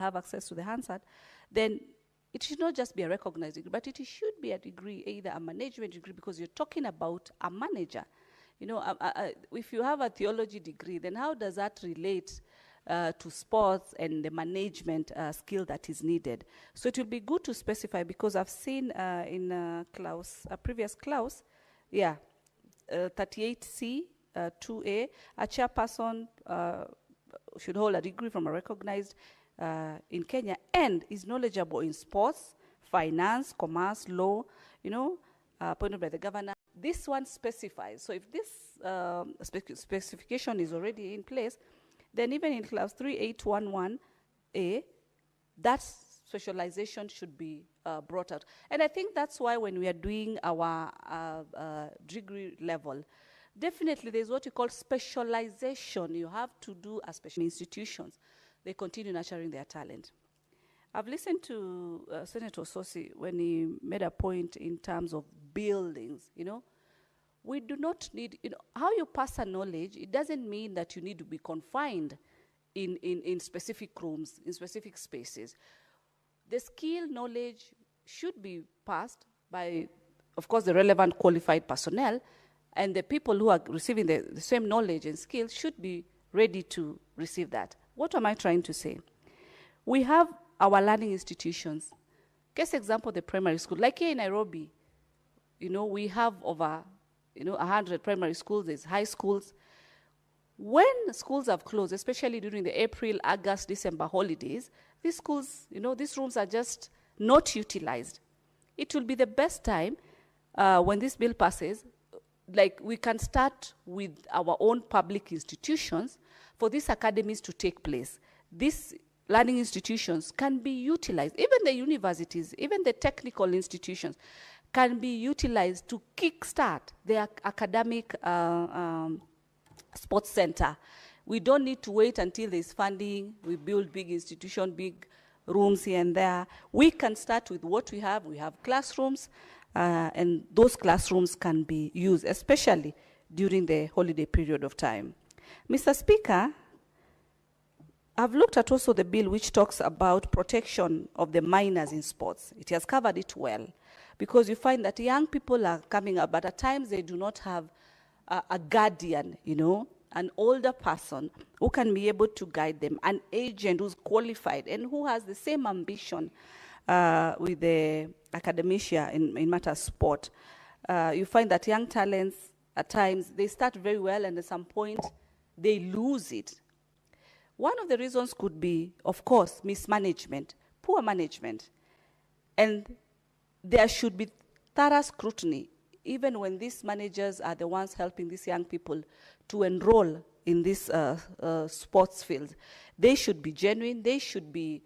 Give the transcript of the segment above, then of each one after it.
have access to the handset, then it should not just be a recognized degree, but it should be a degree, either a management degree, because you're talking about a manager. You know, if you have a theology degree, then how does that relate to sports and the management skill that is needed? So it will be good to specify, because I've seen in a previous clause, 38C 2A, a chairperson should hold a degree from a recognized in Kenya and is knowledgeable in sports, finance, commerce, law, you know, appointed by the governor. This one specifies. So if this specification is already in place, then even in clause 3811A, that specialization should be brought out. And I think that's why when we are doing our degree level, definitely there's what you call specialization. You have to do a special institutions. They continue nurturing their talent. I've listened to Senator Sosi when he made a point in terms of buildings, you know. We do not need, you know, how you pass a knowledge, it doesn't mean that you need to be confined in specific rooms, in specific spaces. The skill knowledge should be passed by, of course, the relevant qualified personnel, and the people who are receiving the same knowledge and skills should be ready to receive that. What am I trying to say? We have our learning institutions. Case example, the primary school. Like here in Nairobi, you know, we have over, 100 primary schools, there's high schools. When schools have closed, especially during the April, August, December holidays, these schools, these rooms are just not utilized. It will be the best time when this bill passes, like we can start with our own public institutions for these academies to take place. These learning institutions can be utilized. Even the universities, even the technical institutions can be utilized to kickstart their academic sports center. We don't need to wait until there's funding. We build big institutions, big rooms here and there. We can start with what we have. We have classrooms, and those classrooms can be used, especially during the holiday period of time. Mr. Speaker, I've looked at also the bill which talks about protection of the minors in sports. It has covered it well, because you find that young people are coming up, but at times they do not have a guardian, an older person who can be able to guide them, an agent who's qualified and who has the same ambition with the academia in matters sport. You find that young talents, at times, they start very well, and at some point, they lose it. One of the reasons could be, of course, mismanagement, poor management. And there should be thorough scrutiny, even when these managers are the ones helping these young people to enroll in this sports field. They should be genuine. They should be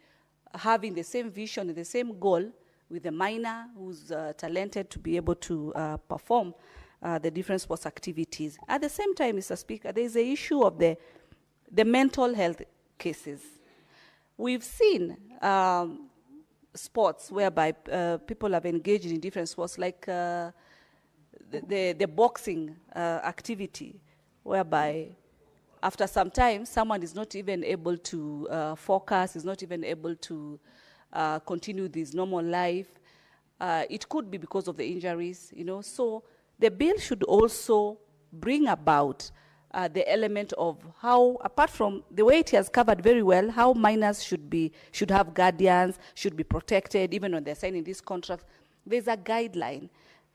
having the same vision and the same goal with the minor who's talented to be able to perform the different sports activities. At the same time, Mr. Speaker, there is the issue of the mental health cases. We've seen sports whereby people have engaged in different sports, like the boxing activity, whereby after some time, someone is not even able to focus, is not even able to continue this normal life. It could be because of the injuries, So the bill should also bring about the element of how, apart from the way it has covered very well, how minors should have guardians, should be protected, even when they're signing these contracts. There's a guideline.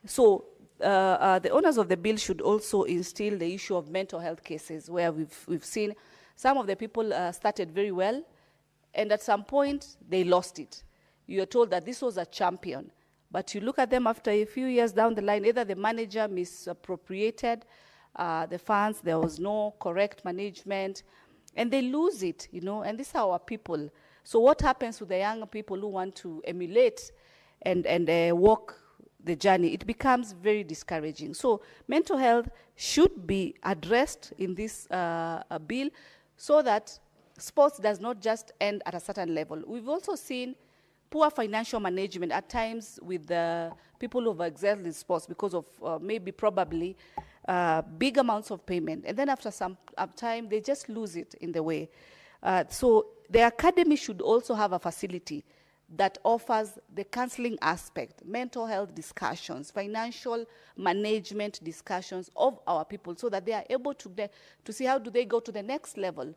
So the owners of the bill should also instill the issue of mental health cases, where we've seen some of the people started very well, and at some point they lost it. You're told that this was a champion, but you look at them after a few years down the line, either the manager misappropriated the funds, there was no correct management, and they lose it, and these are our people. So what happens with the young people who want to emulate and walk the journey? It becomes very discouraging. So mental health should be addressed in this bill, so that sports does not just end at a certain level. We've also seen poor financial management at times with the people who have excelled in sports because of probably big amounts of payment. And then after some time, they just lose it in the way. So the academy should also have a facility that offers the counseling aspect, mental health discussions, financial management discussions of our people, so that they are able to see how do they go to the next level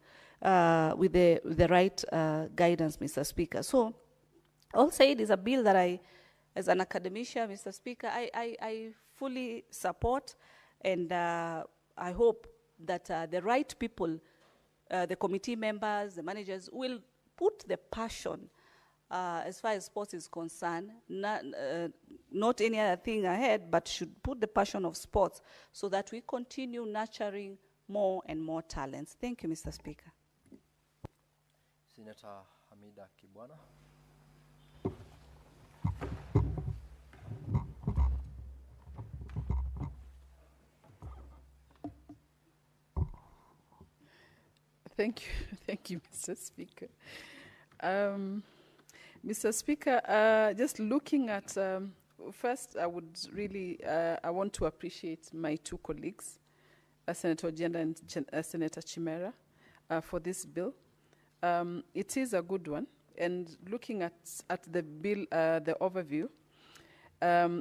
with the right guidance, Mr. Speaker. So, all said, is a bill that I, as an academician, Mr. Speaker, I fully support, and I hope that the right people, the committee members, the managers, will put the passion as far as sports is concerned, not any other thing ahead, but should put the passion of sports so that we continue nurturing more and more talents. Thank you, Mr. Speaker. Senator Hamida Kibwana. Thank you, Mr. Speaker. Mr. Speaker, just looking at, first I would really, I want to appreciate my two colleagues, Senator Ojenda and Senator Chimera, for this bill. It is a good one, and looking at the bill, the overview,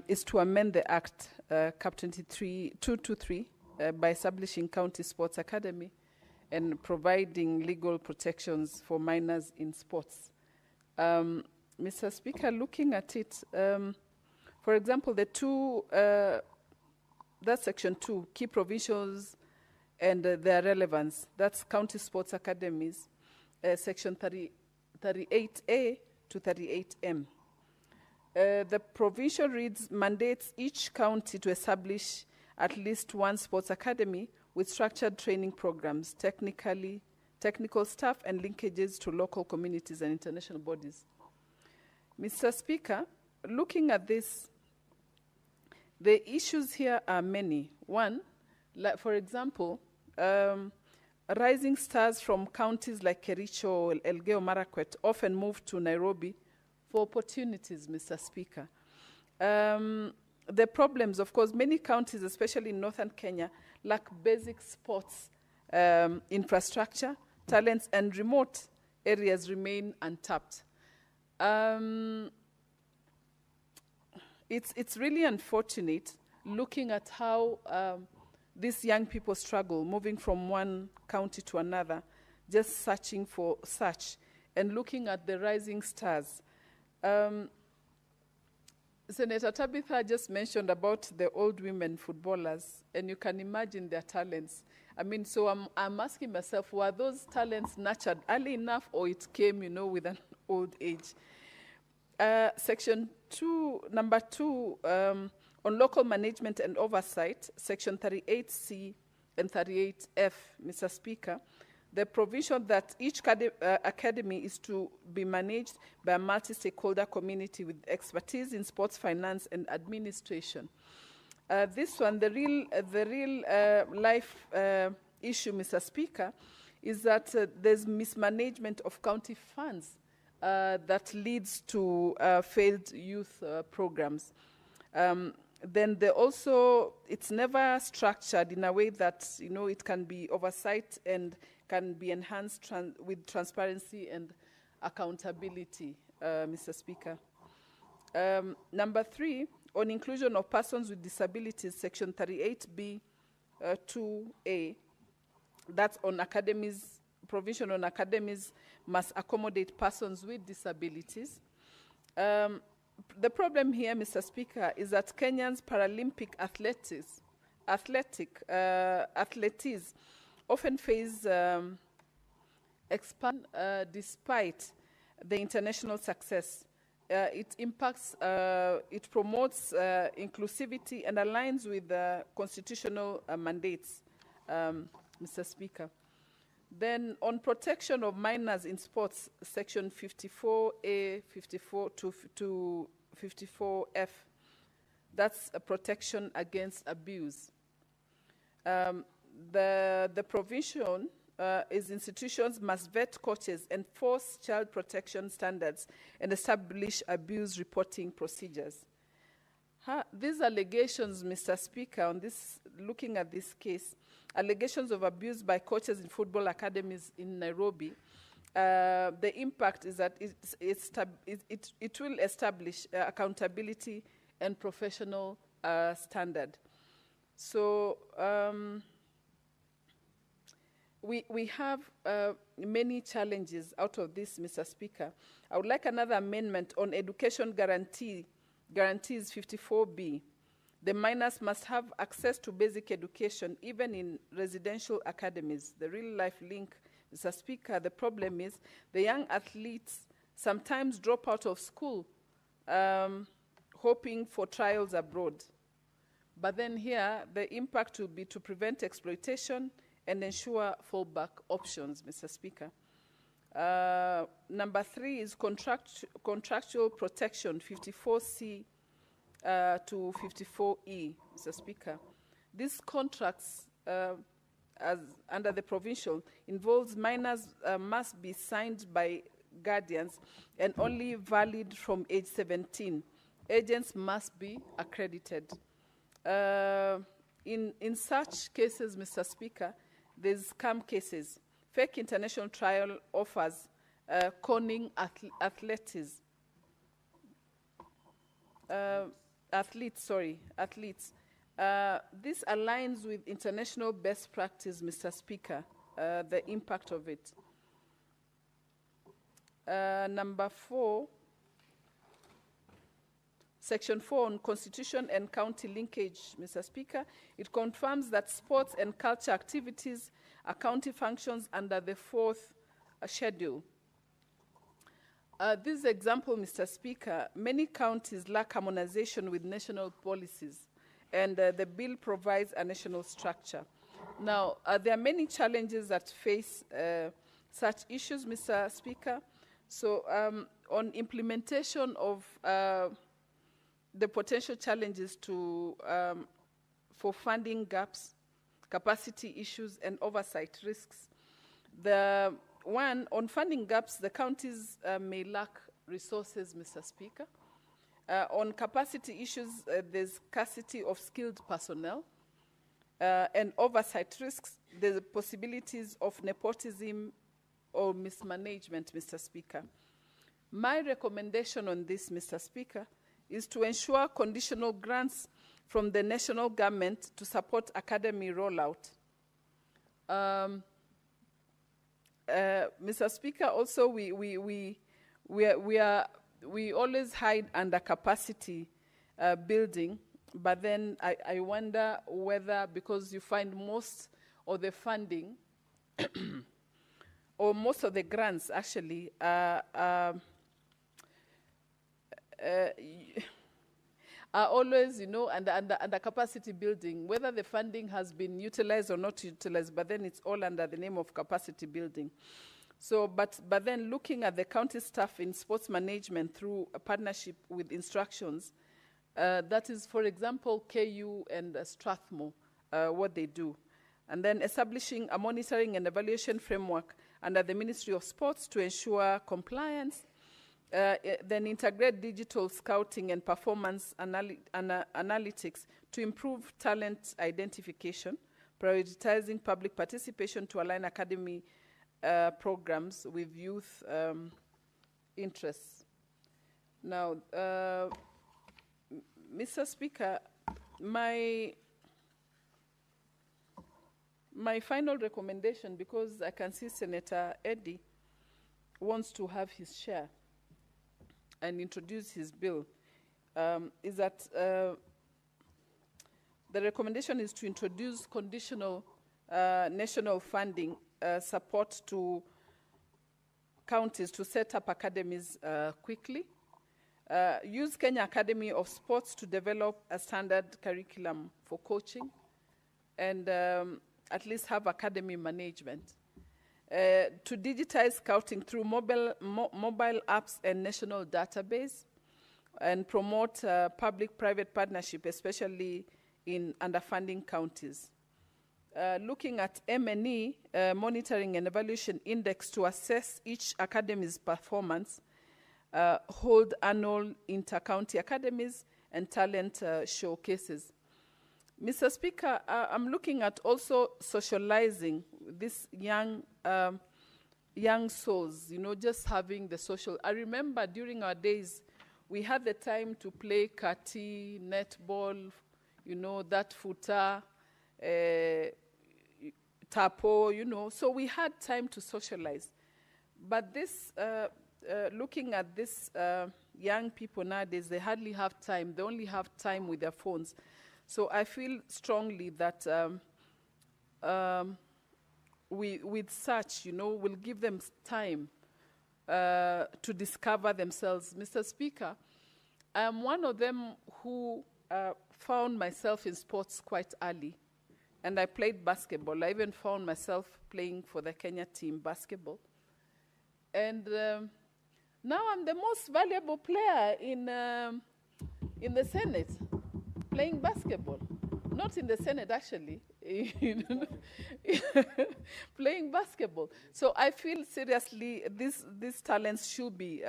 is to amend the Act, Cap 223, by establishing County Sports Academy and providing legal protections for minors in sports. Mr. Speaker, looking at it, for example, the two, that's Section 2, key provisions and their relevance, that's County Sports Academies, Section 38A to 38M. The provision reads, mandates each county to establish at least one sports academy with structured training programs, technical staff, and linkages to local communities and international bodies. Mr. Speaker, looking at this, the issues here are many. One, like for example, rising stars from counties like Kericho or Elgeyo Marakwet often move to Nairobi for opportunities, Mr. Speaker. The problems, of course, many counties, especially in northern Kenya, lack basic sports infrastructure, talents, and remote areas remain untapped. It's really unfortunate looking at how these young people struggle, moving from one county to another, just searching for such, and looking at the rising stars. Senator Tabitha just mentioned about the old women footballers, and you can imagine their talents. I mean, so I'm asking myself, were those talents nurtured early enough, or it came, you know, with an old age? Section 2, number 2, on local management and oversight, Section 38C and 38F, Mr. Speaker, the provision that each academy is to be managed by a multi-stakeholder community with expertise in sports finance and administration. This one, the real life issue, Mr. Speaker, is that there's mismanagement of county funds that leads to failed youth programs. Then it's never structured in a way that, you know, it can be oversight and can be enhanced with transparency and accountability, Mr. Speaker. Number 3, on inclusion of persons with disabilities, Section 38B 2A, that's on academies, provision on academies must accommodate persons with disabilities. The problem here, Mr. Speaker, is that Kenyans Paralympic athletes often face despite the international success. It impacts, it promotes inclusivity and aligns with constitutional mandates, Mr. Speaker. Then on protection of minors in sports, Section 54A, 54 to 54F, that's a protection against abuse. The provision is institutions must vet coaches, enforce child protection standards, and establish abuse reporting procedures. These allegations, Mr. Speaker, on this, looking at this case, allegations of abuse by coaches in football academies in Nairobi the impact is that it will establish accountability and professional standard. So we have many challenges out of this, Mr. Speaker. I would like another amendment on education guarantees 54B. The minors must have access to basic education, even in residential academies. The real-life link, Mr. Speaker, the problem is the young athletes sometimes drop out of school hoping for trials abroad. But then here, the impact will be to prevent exploitation and ensure fallback options, Mr. Speaker. Number 3 is contractual protection, 54C to 54E, Mr. Speaker. These contracts, as under the provincial, involves minors must be signed by guardians and only valid from age 17. Agents must be accredited. In such cases, Mr. Speaker, there's scam cases, fake international trial offers, conning athletes. This aligns with international best practice, Mr. Speaker, the impact of it. Number 4, Section 4 on Constitution and County Linkage, Mr. Speaker. It confirms that sports and culture activities are county functions under the 4th schedule. This example, Mr. Speaker, many counties lack harmonization with national policies, and the bill provides a national structure. Now, there are many challenges that face such issues, Mr. Speaker. So, on implementation of the potential challenges to, for funding gaps, capacity issues, and oversight risks. The one, on funding gaps, the counties may lack resources, Mr. Speaker. On capacity issues, there's scarcity of skilled personnel. And oversight risks, the possibilities of nepotism or mismanagement, Mr. Speaker. My recommendation on this, Mr. Speaker, is to ensure conditional grants from the national government to support academy rollout. Mr. Speaker, also we always hide under capacity building, but then I wonder whether, because you find most of the funding or most of the grants actually are always, you know, under capacity building, whether the funding has been utilized or not utilized, but then it's all under the name of capacity building. So, but then looking at the county staff in sports management through a partnership with instructions, that is, for example, KU and Strathmore, what they do. And then establishing a monitoring and evaluation framework under the Ministry of Sports to ensure compliance. Then integrate digital scouting and performance analytics to improve talent identification, prioritizing public participation to align academy programs with youth interests. Now, Mr. Speaker, my final recommendation, because I can see Senator Eddie wants to have his share and introduce his bill, is that the recommendation is to introduce conditional national funding support to counties to set up academies quickly. Use Kenya Academy of Sports to develop a standard curriculum for coaching, and at least have academy management. To digitize scouting through mobile apps and national database, and promote public-private partnership, especially in underfunding counties. Looking at M&E, monitoring and evaluation index to assess each academy's performance, hold annual inter-county academies and talent showcases. Mr. Speaker, I'm looking at also socializing these young young souls, just having the social. I remember during our days, we had the time to play kati, netball, that footer, tapo, so we had time to socialize. But this, looking at this young people nowadays, they hardly have time. They only have time with their phones. So I feel strongly that with such, we'll give them time to discover themselves. Mr. Speaker, I'm one of them who found myself in sports quite early. And I played basketball. I even found myself playing for the Kenya team basketball. And now I'm the most valuable player in the Senate, playing basketball. Not in the Senate, actually. Playing basketball. So I feel seriously these talents should be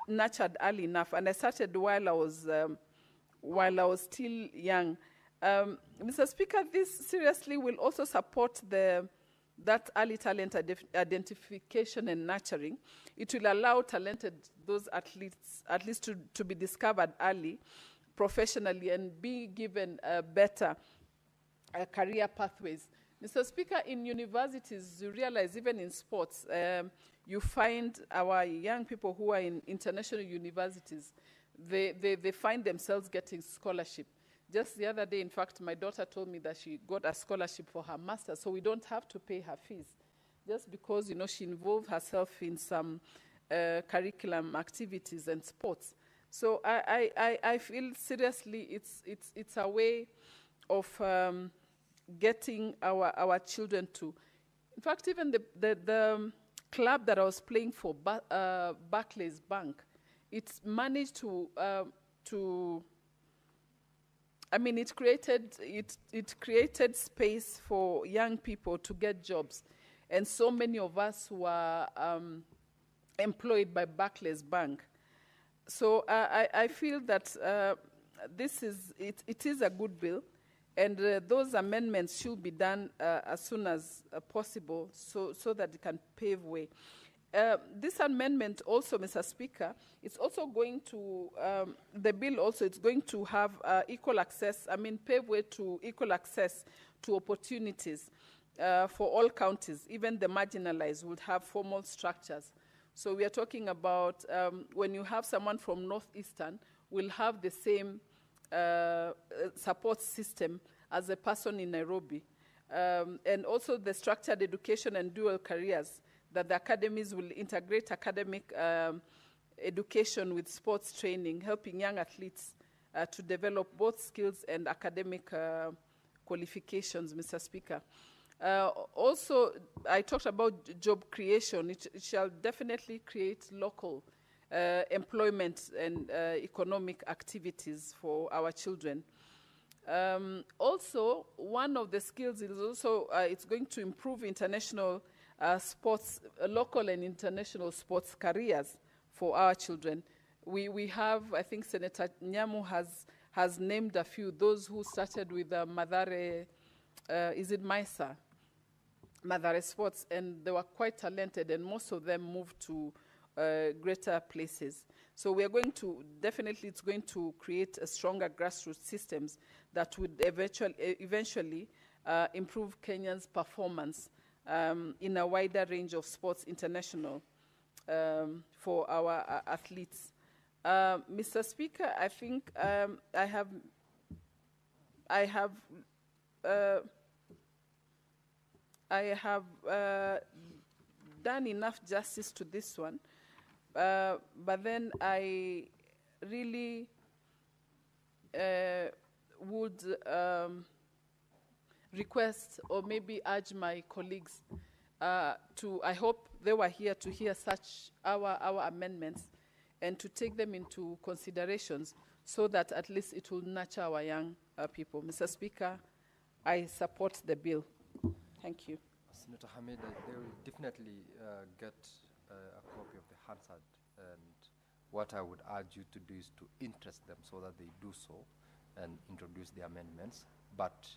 nurtured early enough. And I started while I was still young. Mr. Speaker, this seriously will also support that early talent identification and nurturing. It will allow those athletes at least to be discovered early, professionally, and be given better career pathways. Mr. Speaker, in universities, you realize even in sports, you find our young people who are in international universities, they find themselves getting scholarship. Just the other day, in fact, my daughter told me that she got a scholarship for her master's, so we don't have to pay her fees. Just because, she involved herself in some curriculum activities and sports. So I feel seriously it's a way of getting our children to. In fact, even the club that I was playing for, Barclays Bank, it's managed to it created space for young people to get jobs, and so many of us were employed by Barclays Bank. So I feel that it is a good bill, and those amendments should be done as soon as possible, so that it can pave way. This amendment also, Mr. Speaker, it's also going to, the bill also, it's going to have equal access, pave way to equal access to opportunities for all counties. Even the marginalized would have formal structures. So we are talking about when you have someone from Northeastern, will have the same support system as a person in Nairobi. And also the structured education and dual careers, that the academies will integrate academic education with sports training, helping young athletes to develop both skills and academic qualifications, Mr. Speaker. Also, I talked about job creation. It shall definitely create local employment and economic activities for our children. Also, one of the skills is also, it's going to improve international sports, local and international sports careers for our children. We have, I think Senator Nyamu has named a few, those who started with Mathare, is it Maisa? Mathare Sports, and they were quite talented, and most of them moved to greater places. So we are going to, definitely it's going to create a stronger grassroots systems that would eventually improve Kenya's performance in a wider range of sports international for our athletes. Mr. Speaker, I think I have done enough justice to this one, but then I really would request or maybe urge my colleagues to, I hope they were here to hear such our amendments and to take them into considerations so that at least it will nurture our young people. Mr. Speaker, I support the bill. Thank you. Senator Hamida, they will definitely get a copy of the Hansard, and what I would urge you to do is to interest them so that they do so and introduce the amendments. But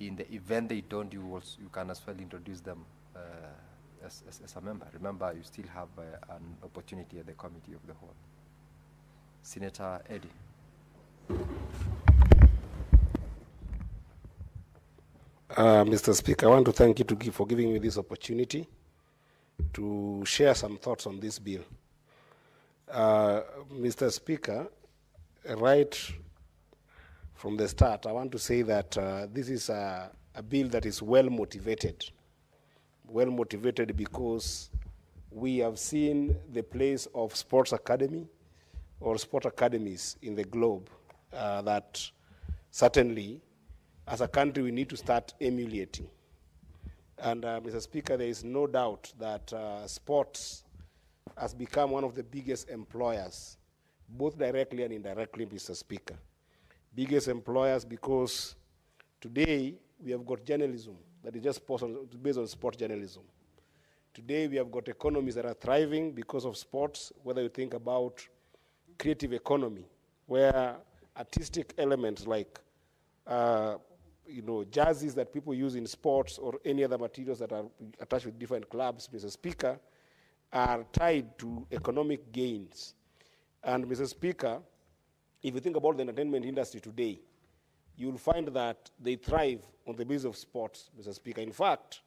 in the event they don't, you can as well introduce them as a member. Remember, you still have an opportunity at the Committee of the Whole. Senator Eddie. Mr. Speaker, I want to thank you for giving me this opportunity to share some thoughts on this bill. Mr. Speaker, right from the start, I want to say that this is a bill that is well motivated. Well motivated because we have seen the place of sports academy or sport academies in the globe that certainly, as a country, we need to start emulating. And Mr. Speaker, there is no doubt that sports has become one of the biggest employers, both directly and indirectly, Mr. Speaker. Biggest employers because today we have got journalism that is just based on sport journalism. Today we have got economies that are thriving because of sports, whether you think about creative economy, where artistic elements like jerseys that people use in sports or any other materials that are attached with different clubs, Mr. Speaker, are tied to economic gains. And Mr. Speaker, if you think about the entertainment industry today, you'll find that they thrive on the basis of sports, Mr. Speaker. In fact,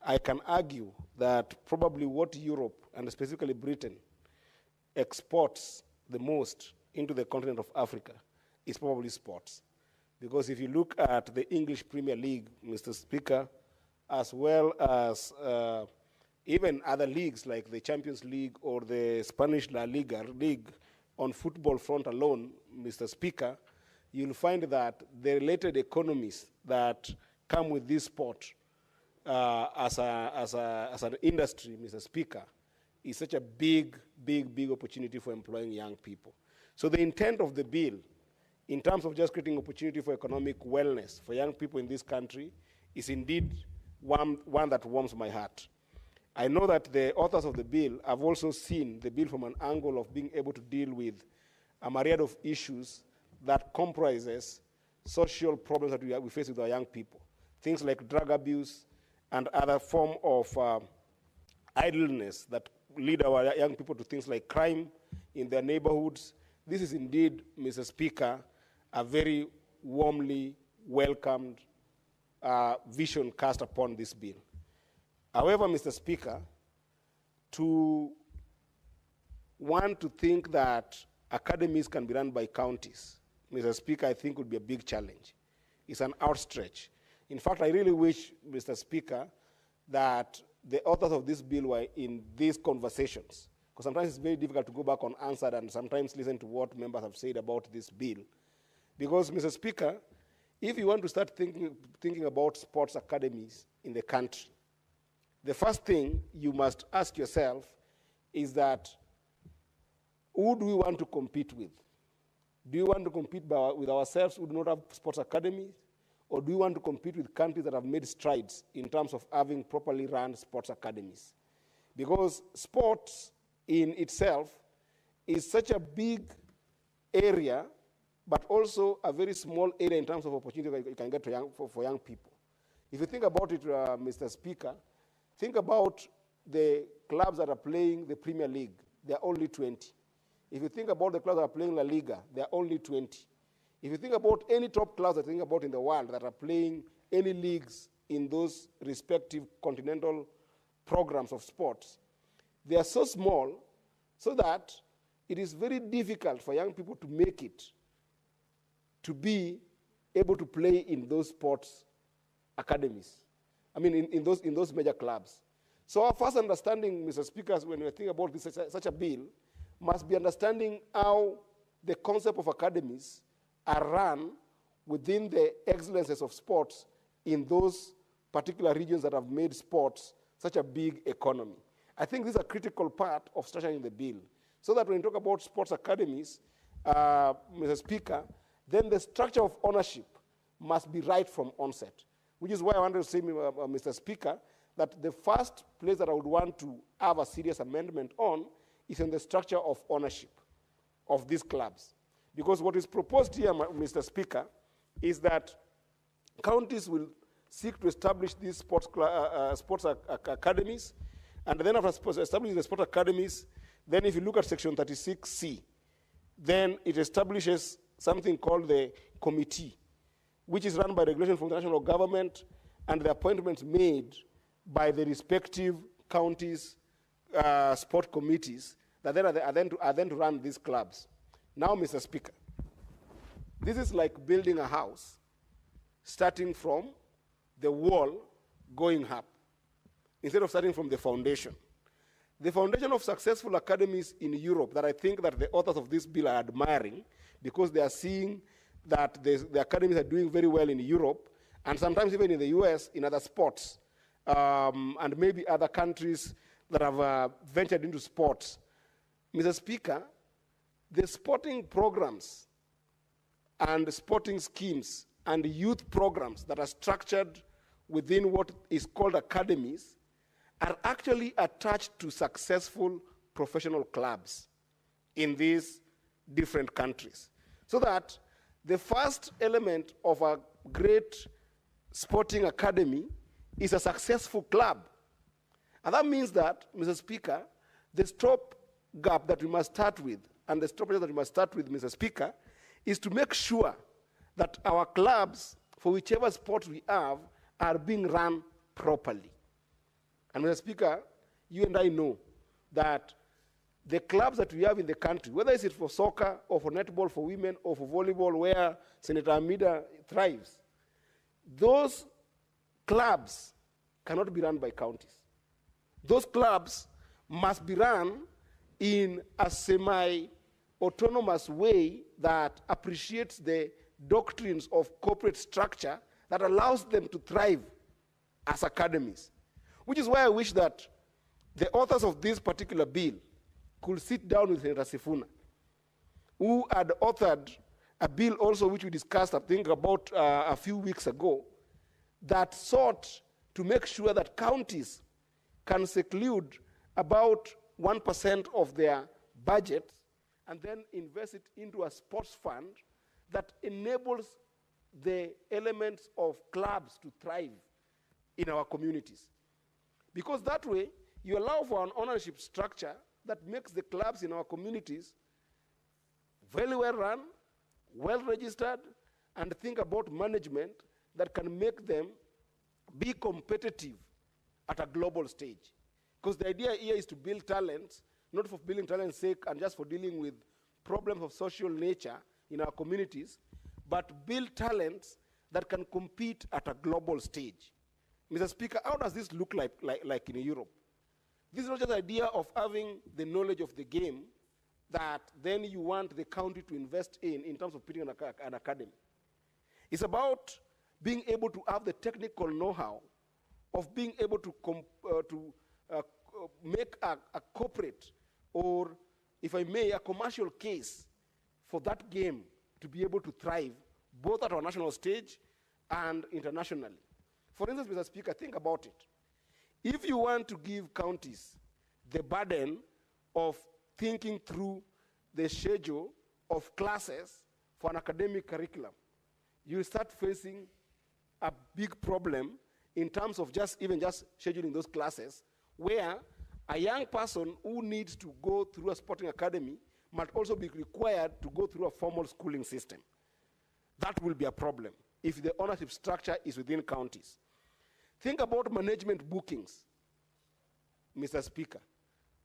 I can argue that probably what Europe, and specifically Britain, exports the most into the continent of Africa is probably sports. Because if you look at the English Premier League, Mr. Speaker, as well as even other leagues like the Champions League or the Spanish La Liga league on football front alone, Mr. Speaker, you'll find that the related economies that come with this sport as an industry, Mr. Speaker, is such a big opportunity for employing young people. So the intent of the bill, in terms of just creating opportunity for economic wellness for young people in this country, is indeed one that warms my heart. I know that the authors of the bill have also seen the bill from an angle of being able to deal with a myriad of issues that comprises social problems that we face with our young people. Things like drug abuse and other form of idleness that lead our young people to things like crime in their neighborhoods. This is indeed, Mr. Speaker, a very warmly welcomed vision cast upon this bill. However, Mr. Speaker, to want to think that academies can be run by counties, Mr. Speaker, I think would be a big challenge. It's an outstretch. In fact, I really wish, Mr. Speaker, that the authors of this bill were in these conversations, because sometimes it's very difficult to go back unanswered and sometimes listen to what members have said about this bill. Because, Mr. Speaker, if you want to start thinking about sports academies in the country, the first thing you must ask yourself is that, who do we want to compete with? Do you want to compete with ourselves who do not have sports academies? Or do you want to compete with countries that have made strides in terms of having properly run sports academies? Because sports in itself is such a big area, but also a very small area in terms of opportunity that you can get to for young people. If you think about it, Mr. Speaker, think about the clubs that are playing the Premier League. There are only 20. If you think about the clubs that are playing La Liga, there are only 20. If you think about any top clubs that you think about in the world that are playing any leagues in those respective continental programs of sports, they are so small so that it is very difficult for young people to make it to be able to play in those sports academies. I mean, in those major clubs. So our first understanding, Mr. Speaker, when we think about this, such a bill, must be understanding how the concept of academies are run within the excellences of sports in those particular regions that have made sports such a big economy. I think this is a critical part of structuring the bill. So that when you talk about sports academies, Mr. Speaker, then the structure of ownership must be right from onset. Which is why I wanted to say, Mr. Speaker, that the first place that I would want to have a serious amendment on is in the structure of ownership of these clubs. Because what is proposed here, Mr. Speaker, is that counties will seek to establish these sports academies, And then after establishing the sport academies, then if you look at section 36C, then it establishes something called the committee, which is run by regulation from the national government and the appointments made by the respective counties' sport committees that then are then to run these clubs. Now, Mr. Speaker, this is like building a house, starting from the wall going up, instead of starting from the foundation. The foundation of successful academies in Europe that I think that the authors of this bill are admiring, because they are seeing that the academies are doing very well in Europe, and sometimes even in the US, in other sports, and maybe other countries that have ventured into sports. Mr. Speaker, the sporting programs and sporting schemes and youth programs that are structured within what is called academies are actually attached to successful professional clubs in these different countries. So that the first element of a great sporting academy is a successful club. And that means that, Mr. Speaker, the stop gap that we must start with, and the stoppage that we must start with, Mr. Speaker, is to make sure that our clubs, for whichever sport we have, are being run properly. And Mr. Speaker, you and I know that the clubs that we have in the country, whether it's for soccer or for netball for women or for volleyball where Senator Amida thrives, those clubs cannot be run by counties. Those clubs must be run in a semi-autonomous way that appreciates the doctrines of corporate structure that allows them to thrive as academies. Which is why I wish that the authors of this particular bill could sit down with Senator Sifuna, who had authored a bill also which we discussed, I think, about a few weeks ago, that sought to make sure that counties can seclude about 1% of their budget and then invest it into a sports fund that enables the elements of clubs to thrive in our communities. Because that way, you allow for an ownership structure that makes the clubs in our communities very well run, well registered, and think about management that can make them be competitive at a global stage. Because the idea here is to build talent, not for building talent's sake and just for dealing with problems of social nature in our communities, but build talents that can compete at a global stage. Mr. Speaker, how does this look like in Europe? This is not just the idea of having the knowledge of the game that then you want the county to invest in terms of putting an academy. It's about being able to have the technical know-how of being able to make a corporate, or if I may, a commercial case for that game to be able to thrive both at our national stage and internationally. For instance, Mr. Speaker, think about it. If you want to give counties the burden of thinking through the schedule of classes for an academic curriculum, you start facing a big problem in terms of just scheduling those classes, where a young person who needs to go through a sporting academy might also be required to go through a formal schooling system. That will be a problem if the ownership structure is within counties. Think about management bookings, Mr. Speaker.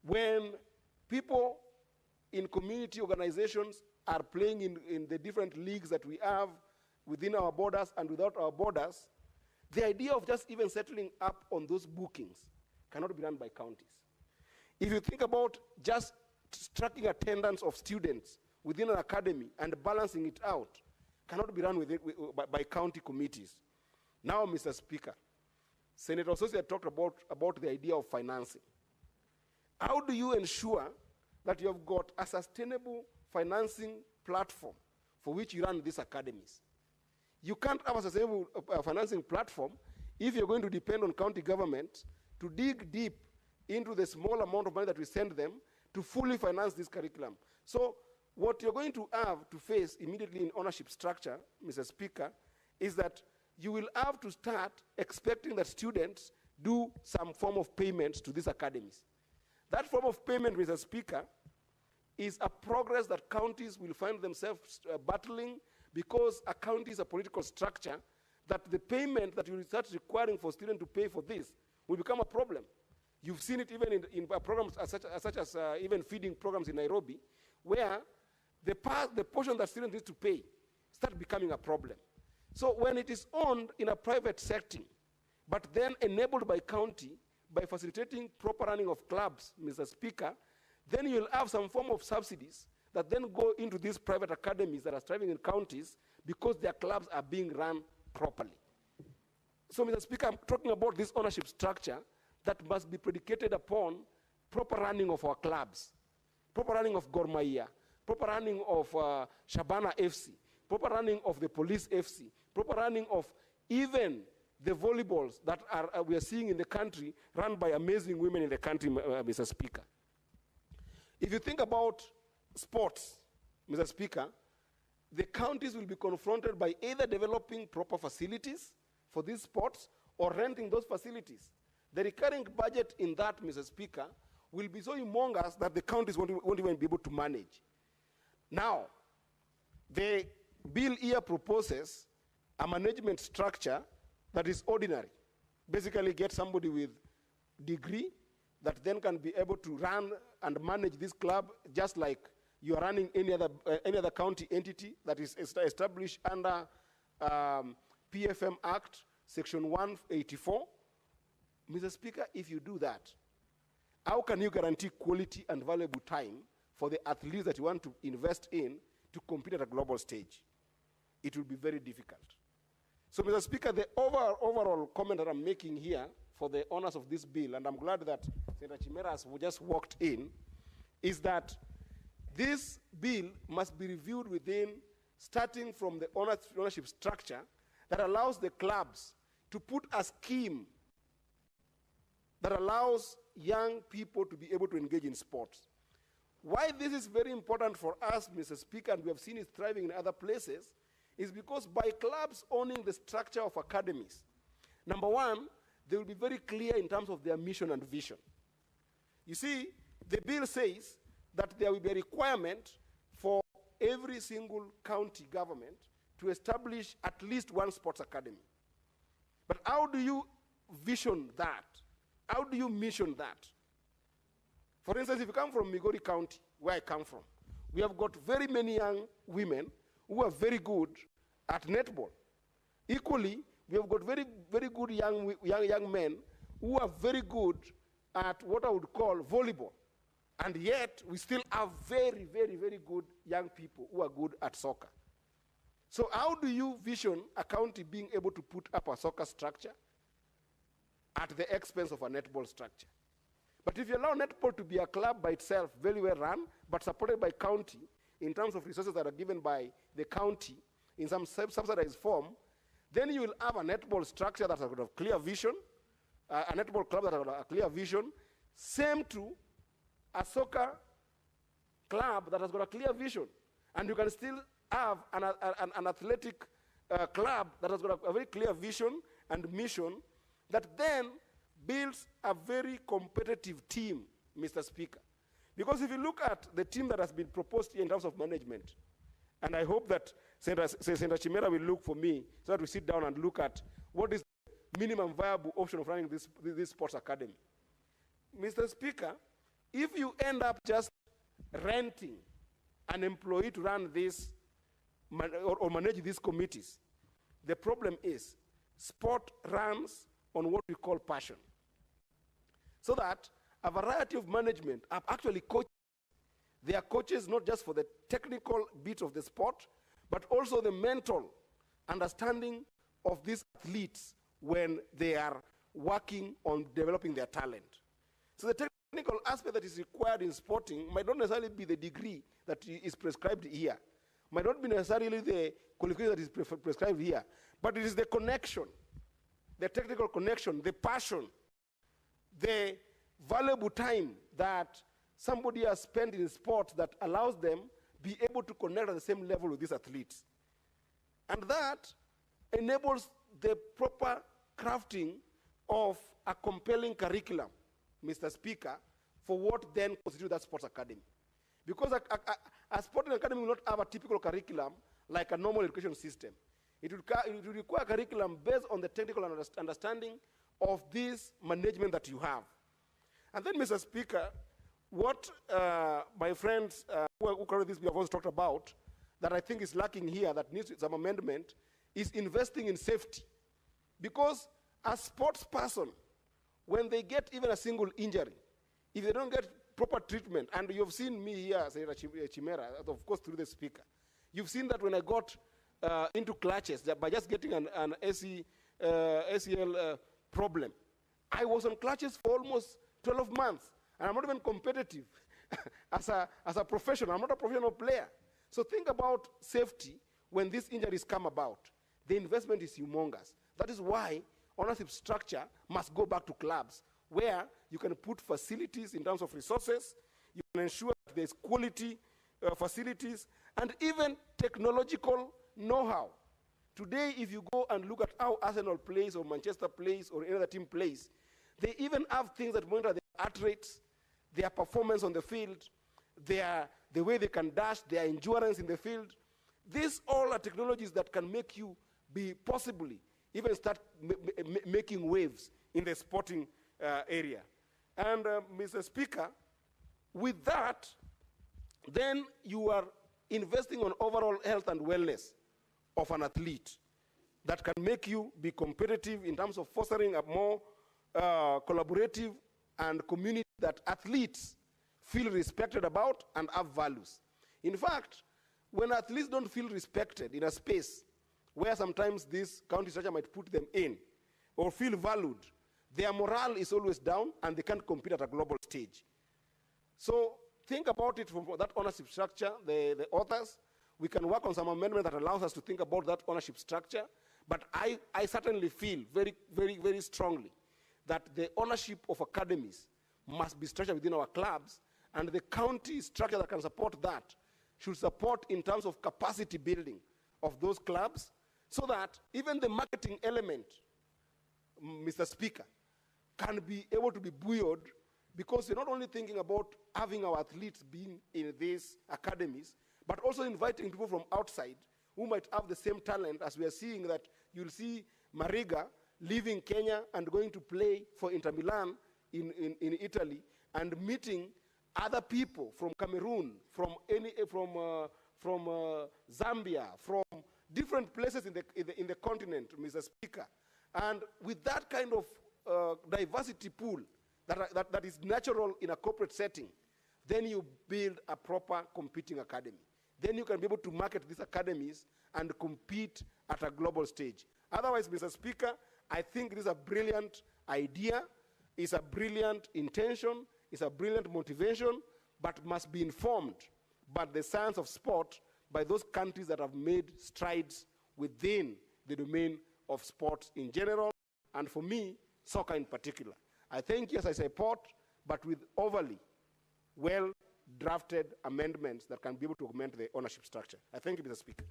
When people in community organizations are playing in the different leagues that we have within our borders and without our borders, the idea of just even settling up on those bookings cannot be done by counties. If you think about just tracking attendance of students within an academy and balancing it out, cannot be done by county committees. Now, Mr. Speaker, Senator Ososia talked about the idea of financing. How do you ensure that you have got a sustainable financing platform for which you run these academies? You can't have a sustainable financing platform if you're going to depend on county government to dig deep into the small amount of money that we send them to fully finance this curriculum. So what you're going to have to face immediately in ownership structure, Mr. Speaker, is that you will have to start expecting that students do some form of payments to these academies. That form of payment, Mr. Speaker, is a progress that counties will find themselves battling, because a county is a political structure, that the payment that you will start requiring for students to pay for this will become a problem. You've seen it even in programs such as even feeding programs in Nairobi, where the portion that students need to pay start becoming a problem. So when it is owned in a private setting, but then enabled by county, by facilitating proper running of clubs, Mr. Speaker, then you'll have some form of subsidies that then go into these private academies that are thriving in counties because their clubs are being run properly. So, Mr. Speaker, I'm talking about this ownership structure that must be predicated upon proper running of our clubs, proper running of Gor Mahia, proper running of Shabana FC, proper running of the Police FC, proper running of even the volleyballs that we are seeing in the country, run by amazing women in the country, Mr. Speaker. If you think about sports, Mr. Speaker, the counties will be confronted by either developing proper facilities for these sports or renting those facilities. The recurring budget in that, Mr. Speaker, will be so humongous that the counties won't even be able to manage. Now, the bill here proposes a management structure that is ordinary. Basically, get somebody with degree that then can be able to run and manage this club just like you are running any other county entity that is established under PFM Act, Section 184. Mr. Speaker, if you do that, how can you guarantee quality and valuable time for the athletes that you want to invest in to compete at a global stage? It will be very difficult. So, Mr. Speaker, the overall comment that I'm making here for the owners of this bill, and I'm glad that Senator Chimera has just walked in, is that this bill must be reviewed within, starting from the ownership structure that allows the clubs to put a scheme that allows young people to be able to engage in sports. Why this is very important for us, Mr. Speaker, and we have seen it thriving in other places, is because by clubs owning the structure of academies, number one, they will be very clear in terms of their mission and vision. You see, the bill says that there will be a requirement for every single county government to establish at least one sports academy. But how do you vision that? How do you mission that? For instance, if you come from Migori County, where I come from, we have got very many young women who are very good at netball. Equally, we have got very, very good young men who are very good at what I would call volleyball. And yet, we still have very, very, very good young people who are good at soccer. So how do you vision a county being able to put up a soccer structure at the expense of a netball structure? But if you allow netball to be a club by itself, very well run, but supported by county in terms of resources that are given by the county in some subsidized form, then you will have a netball structure that has got a clear vision, a netball club that has got a clear vision, same to a soccer club that has got a clear vision. And you can still have an athletic club that has got a very clear vision and mission that then builds a very competitive team, Mr. Speaker. Because if you look at the team that has been proposed here in terms of management, and I hope that Senator Chimera will look for me so that we sit down and look at what is the minimum viable option of running this sports academy. Mr. Speaker, if you end up just renting an employee to run this or manage these committees, the problem is sport runs on what we call passion. So that a variety of management are actually coaches. They are coaches not just for the technical bit of the sport, but also the mental understanding of these athletes when they are working on developing their talent. So the technical aspect that is required in sporting might not necessarily be the degree that is prescribed here, might not be necessarily the qualification that is prescribed here, but it is the connection, the technical connection, the passion, the valuable time that somebody has spent in sport that allows them be able to connect at the same level with these athletes. And that enables the proper crafting of a compelling curriculum, Mr. Speaker, for what then constitutes that sports academy. Because a sporting academy will not have a typical curriculum like a normal education system. It will require a curriculum based on the technical understanding of this management that you have. And then, Mr. Speaker, what my friends who carried this bill have also talked about, that I think is lacking here, that needs some amendment, is investing in safety. Because a sports person, when they get even a single injury, if they don't get proper treatment, and you've seen me here, Senator Chimera, of course through the speaker, you've seen that when I got into clutches, that by just getting an ACL problem, I was on clutches for almost 12 months, and I'm not even competitive as a professional. I'm not a professional player. So think about safety when these injuries come about. The investment is humongous. That is why ownership structure must go back to clubs, where you can put facilities in terms of resources, you can ensure that there's quality facilities, and even technological know-how. Today, if you go and look at how Arsenal plays, or Manchester plays, or any other team plays, they even have things that monitor their heart rates, their performance on the field, the way they can dash, their endurance in the field. These all are technologies that can make you be possibly even start making waves in the sporting area. And Mr. Speaker, with that, then you are investing on overall health and wellness of an athlete that can make you be competitive in terms of fostering a more collaborative and community that athletes feel respected about and have values. In fact, when athletes don't feel respected in a space where sometimes this county structure might put them in, or feel valued, their morale is always down and they can't compete at a global stage. So think about it from that ownership structure, the authors. We can work on some amendment that allows us to think about that ownership structure, but I certainly feel very, very, very strongly that the ownership of academies must be structured within our clubs, and the county structure that can support that should support in terms of capacity building of those clubs, so that even the marketing element, Mr. Speaker, can be able to be buoyed, because we're not only thinking about having our athletes being in these academies, but also inviting people from outside who might have the same talent, as we are seeing that you'll see Mariga leaving Kenya and going to play for Inter Milan in Italy, and meeting other people from Cameroon, from Zambia, from different places in the continent, Mr. Speaker. And with that kind of diversity pool that is natural in a corporate setting, then you build a proper competing academy. Then you can be able to market these academies and compete at a global stage. Otherwise, Mr. Speaker, I think this is a brilliant idea, it's a brilliant intention, it's a brilliant motivation, but must be informed by the science of sport, by those countries that have made strides within the domain of sports in general, and for me, soccer in particular. I think, yes, I support, but with overly well-drafted amendments that can be able to augment the ownership structure. I thank you, Mr. Speaker.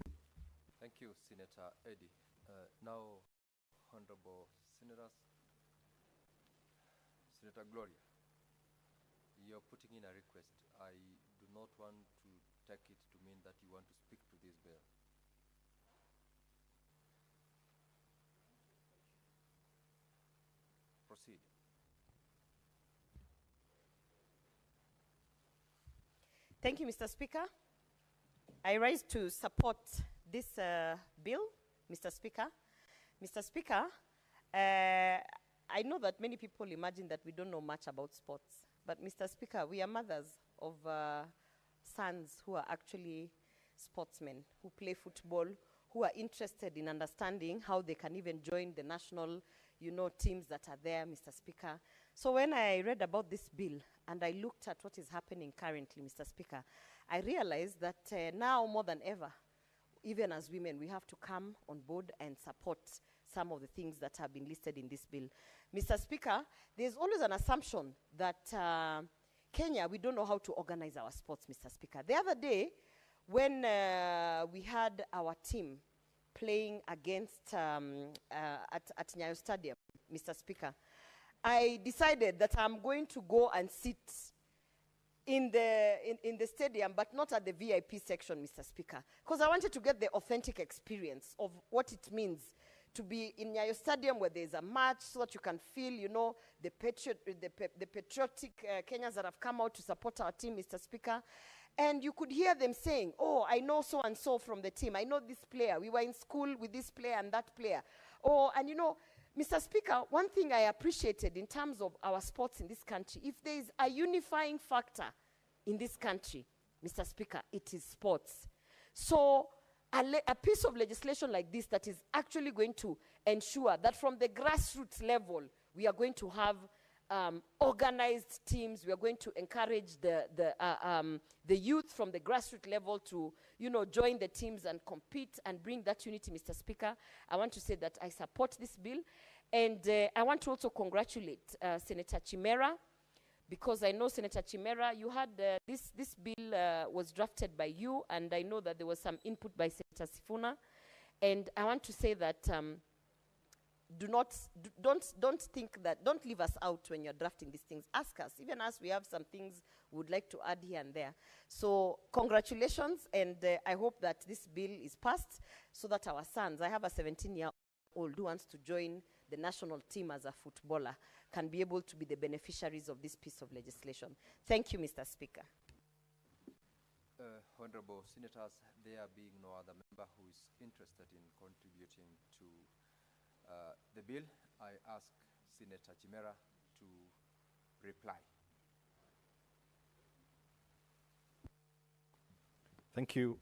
Thank you, Senator Eddie. Now, Honorable Senators, Senator Gloria, you're putting in a request. I do not want to take it to mean that you want to speak to this bill. Proceed. Thank you, Mr. Speaker. I rise to support this bill, Mr. Speaker. Mr. Speaker, I know that many people imagine that we don't know much about sports, but Mr. Speaker, we are mothers of sons who are actually sportsmen, who play football, who are interested in understanding how they can even join the national, teams that are there, Mr. Speaker. So when I read about this bill and I looked at what is happening currently, Mr. Speaker, I realized that now more than ever, even as women, we have to come on board and support some of the things that have been listed in this bill. Mr. Speaker, there's always an assumption that Kenya, we don't know how to organize our sports, Mr. Speaker. The other day, when we had our team playing against at Nyayo Stadium, Mr. Speaker, I decided that I'm going to go and sit in the stadium, but not at the VIP section, Mr. Speaker, because I wanted to get the authentic experience of what it means to be in Nyayo Stadium where there's a match, so that you can feel, you know, the patriotic Kenyans that have come out to support our team, Mr. Speaker. And you could hear them saying, oh, I know so-and-so from the team. I know this player. We were in school with this player and that player. Oh, and you know, Mr. Speaker, one thing I appreciated in terms of our sports in this country, if there is a unifying factor in this country, Mr. Speaker, it is sports. So a piece of legislation like this that is actually going to ensure that from the grassroots level, we are going to have organized teams. We are going to encourage the youth from the grassroots level to, you know, join the teams and compete and bring that unity, Mr. Speaker. I want to say that I support this bill. And I want to also congratulate Senator Chimera, because I know, Senator Chimera, you had this bill was drafted by you, and I know that there was some input by Senator Sifuna. And I want to say that don't think that, don't leave us out when you're drafting these things. Ask us. Even us, we have some things we would like to add here and there. So congratulations, and I hope that this bill is passed so that our sons, I have a 17-year-old who wants to join the national team as a footballer, can be able to be the beneficiaries of this piece of legislation. Thank you, Mr. Speaker. Honorable Senators, there being no other member who is interested in contributing to the bill, I ask Senator Chimera to reply. Thank you.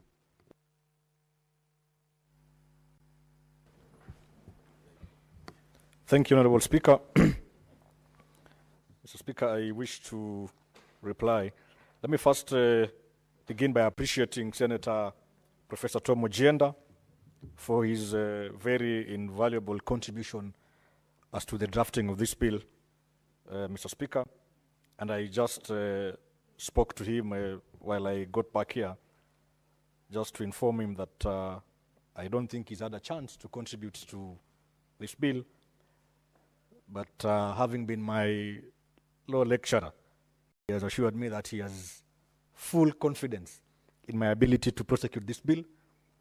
Thank you, Honorable Speaker. Mr. Speaker, I wish to reply. Let me first begin by appreciating Senator Professor Tom Ojienda for his very invaluable contribution as to the drafting of this bill, Mr. Speaker. And I just spoke to him while I got back here, just to inform him that I don't think he's had a chance to contribute to this bill. But having been my law lecturer, he has assured me that he has full confidence in my ability to prosecute this bill.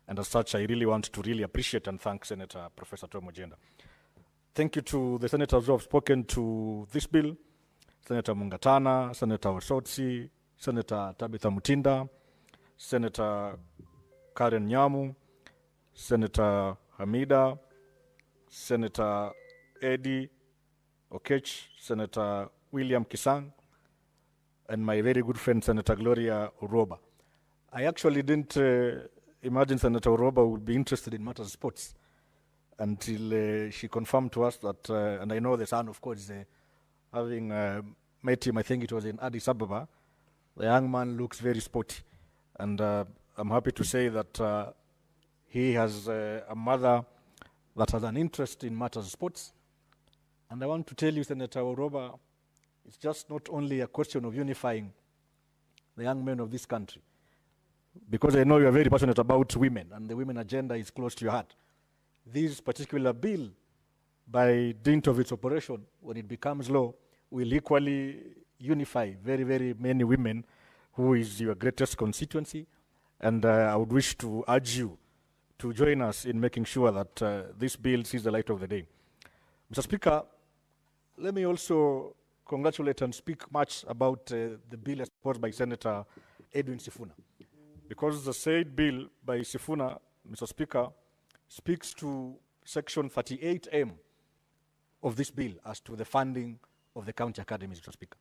And as such, I really want to really appreciate and thank Senator Professor Tom Ojienda. Thank you to the senators who have spoken to this bill, Senator Mungatana, Senator Osotsi, Senator Tabitha Mutinda, Senator Karen Nyamu, Senator Hamida, Senator Eddie Okech, Senator William Kisang, and my very good friend, Senator Gloria Oroba. I actually didn't imagine Senator Oroba would be interested in matters of sports until she confirmed to us that, and I know the son, of course, having met him, I think it was in Addis Ababa, the young man looks very sporty. And I'm happy to say that he has a mother that has an interest in matters of sports. And I want to tell you, Senator Oroba, it's just not only a question of unifying the young men of this country, because I know you are very passionate about women, and the women agenda is close to your heart. This particular bill, by dint of its operation, when it becomes law, will equally unify very, very many women who is your greatest constituency. And I would wish to urge you to join us in making sure that this bill sees the light of the day. Mr. Speaker, let me also congratulate and speak much about the bill as proposed by Senator Edwin Sifuna. Because the said bill by Sifuna, Mr. Speaker, speaks to Section 38M of this bill as to the funding of the county academies, Mr. Speaker.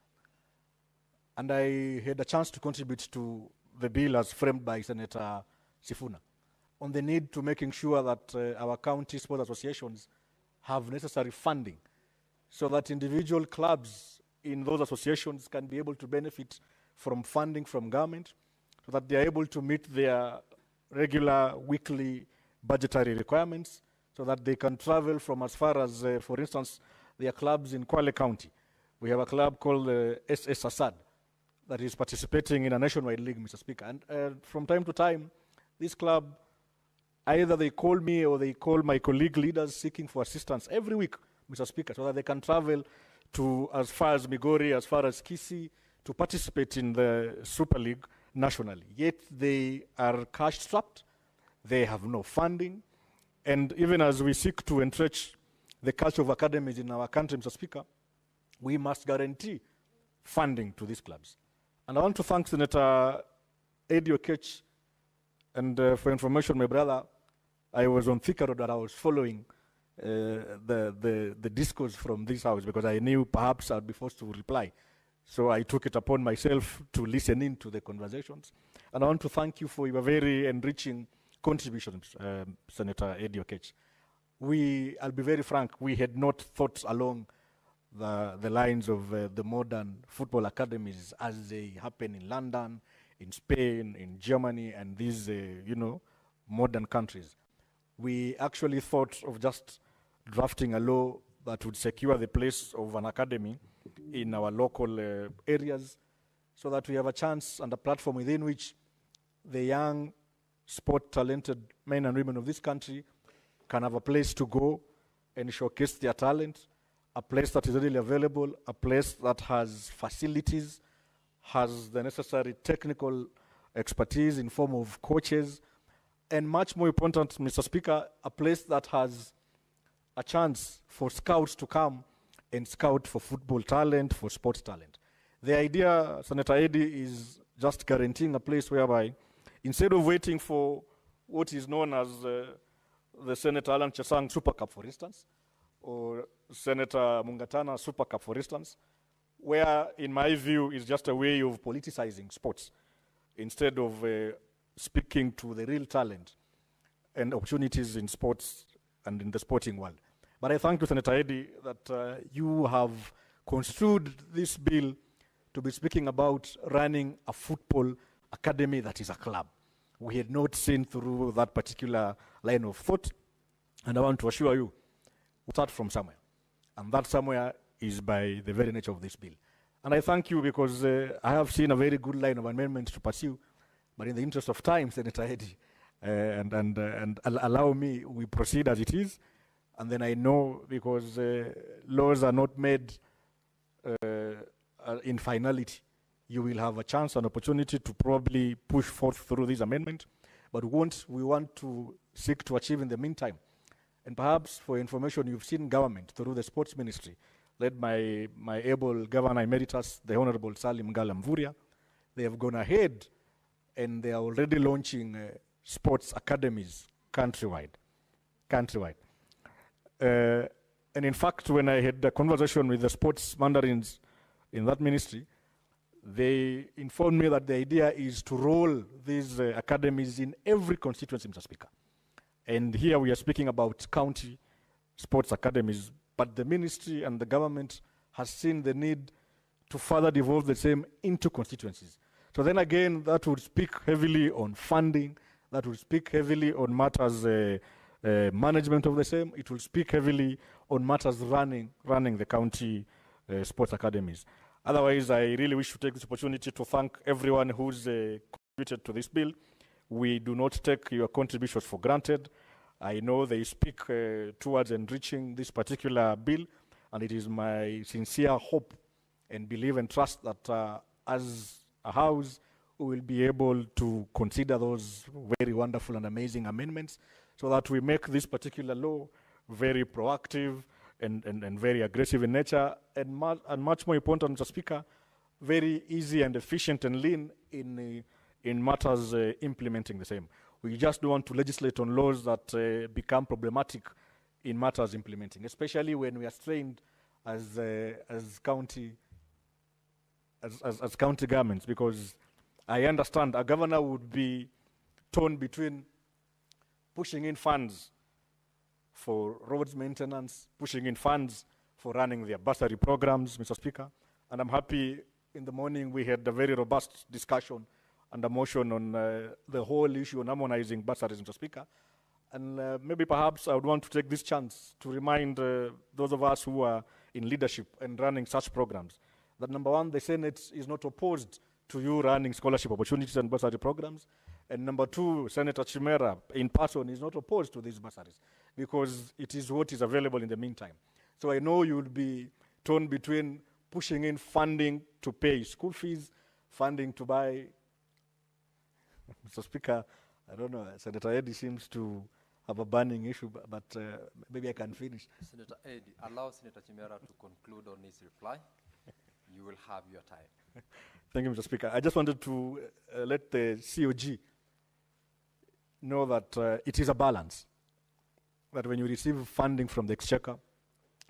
And I had a chance to contribute to the bill as framed by Senator Sifuna on the need to making sure that our county sports associations have necessary funding so that individual clubs in those associations can be able to benefit from funding from government, so that they are able to meet their regular weekly budgetary requirements, so that they can travel from as far as, for instance, their clubs in Kwale County. We have a club called SS Assad that is participating in a nationwide league, Mr. Speaker. And from time to time, this club, either they call me or they call my colleague leaders seeking for assistance every week, Mr. Speaker, so that they can travel to as far as Migori, as far as Kisii, to participate in the Super League nationally. Yet they are cash-strapped, they have no funding, and even as we seek to entrench the culture of academies in our country, Mr. Speaker, we must guarantee funding to these clubs. And I want to thank Senator Eddie Okech, and for information, my brother, I was on Thika Road and I was following the discourse from this house because I knew perhaps I'd be forced to reply. So I took it upon myself to listen in to the conversations. And I want to thank you for your very enriching contributions, Senator Eddie Okech. I'll be very frank, we had not thought along the lines of the modern football academies as they happen in London, in Spain, in Germany, and these, modern countries. We actually thought of just drafting a law that would secure the place of an academy in our local areas so that we have a chance and a platform within which the young, sport-talented men and women of this country can have a place to go and showcase their talent, a place that is readily available, a place that has facilities, has the necessary technical expertise in form of coaches, and much more important, Mr. Speaker, a place that has a chance for scouts to come and scout for football talent, for sports talent. The idea, Senator Eddie, is just guaranteeing a place whereby instead of waiting for what is known as the Senator Alan Chesang Super Cup, for instance, or Senator Mungatana Super Cup, for instance, where, in my view, is just a way of politicizing sports instead of speaking to the real talent and opportunities in sports and in the sporting world. But I thank you, Senator Eddie, that you have construed this bill to be speaking about running a football academy that is a club. We had not seen through that particular line of thought, and I want to assure you, we'll start from somewhere, and that somewhere is by the very nature of this bill. And I thank you because I have seen a very good line of amendments to pursue, but in the interest of time, Senator Eddie, and allow me, we proceed as it is, and then I know because laws are not made in finality. You will have a chance and opportunity to probably push forth through this amendment, but we want to seek to achieve in the meantime. And perhaps for information, you've seen government through the sports ministry, led by my able governor emeritus, the Honorable Salim Galamvuria. They have gone ahead and they are already launching sports academies countrywide. And in fact, when I had a conversation with the sports mandarins in that ministry, they informed me that the idea is to roll these academies in every constituency, Mr. Speaker. And here we are speaking about county sports academies, but the ministry and the government has seen the need to further devolve the same into constituencies. So then again, that would speak heavily on funding, that would speak heavily on matters management of the same, it will speak heavily on matters running the county sports academies. Otherwise, I really wish to take this opportunity to thank everyone who's contributed to this bill. We do not take your contributions for granted. I know they speak towards enriching this particular bill, and it is my sincere hope and believe and trust that as a House, we will be able to consider those very wonderful and amazing amendments so that we make this particular law very proactive and very aggressive in nature, and much more important, Mr. Speaker, very easy and efficient and lean in matters implementing the same. We just don't want to legislate on laws that become problematic in matters implementing, especially when we are strained as county governments, because I understand a governor would be torn between pushing in funds for roads maintenance, pushing in funds for running their bursary programs, Mr. Speaker. And I'm happy in the morning we had a very robust discussion and a motion on the whole issue on harmonizing bursaries, Mr. Speaker. And maybe perhaps I would want to take this chance to remind those of us who are in leadership and running such programs that, number one, the Senate is not opposed to you running scholarship opportunities and bursary programs. And number two, Senator Chimera in person is not opposed to these bursaries because it is what is available in the meantime. So I know you will be torn between pushing in funding to pay school fees, funding to buy. Mr. Speaker, I don't know, Senator Eddy seems to have a burning issue, but maybe I can finish. Senator Eddy, allow Senator Chimera to conclude on his reply. You will have your time. Thank you, Mr. Speaker. I just wanted to let the COG know that it is a balance. That when you receive funding from the Exchequer,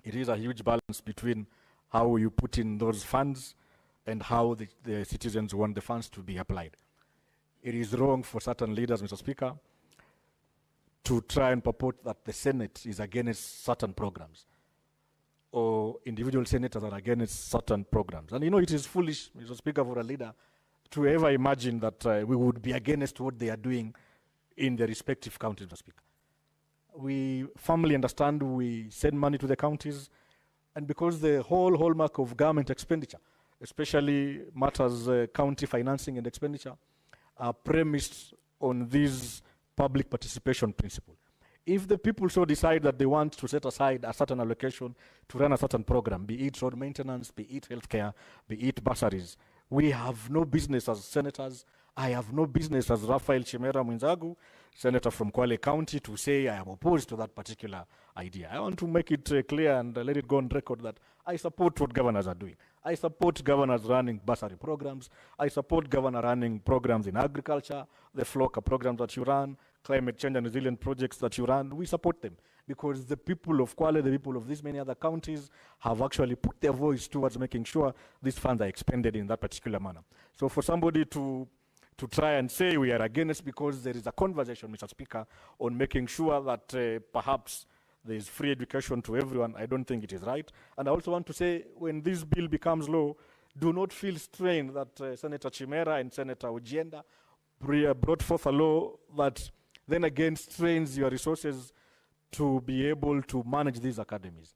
it is a huge balance between how you put in those funds and how the citizens want the funds to be applied. It is wrong for certain leaders, Mr. Speaker, to try and purport that the Senate is against certain programs, or individual senators are against certain programs. And you know, it is foolish, Mr. Speaker, for a leader to ever imagine that we would be against what they are doing in their respective counties, Mr. Speaker. We firmly understand we send money to the counties, and because the whole hallmark of government expenditure, especially matters county financing and expenditure, are premised on this public participation principle. If the people so decide that they want to set aside a certain allocation to run a certain program, be it road maintenance, be it healthcare, be it bursaries, we have no business as senators. I have no business as Raphael Chimera Mwinzagu, senator from Kwale County, to say I am opposed to that particular idea. I want to make it clear and let it go on record that I support what governors are doing. I support governors running bursary programs. I support governor running programs in agriculture, the FLOCA programs that you run, climate change and resilient projects that you run. We support them because the people of Kwale, the people of these many other counties have actually put their voice towards making sure these funds are expended in that particular manner. So for somebody to try and say we are against because there is a conversation, Mr. Speaker, on making sure that perhaps there is free education to everyone, I don't think it is right. And I also want to say, when this bill becomes law, do not feel strained that Senator Chimera and Senator Ojienda brought forth a law that then again strains your resources to be able to manage these academies.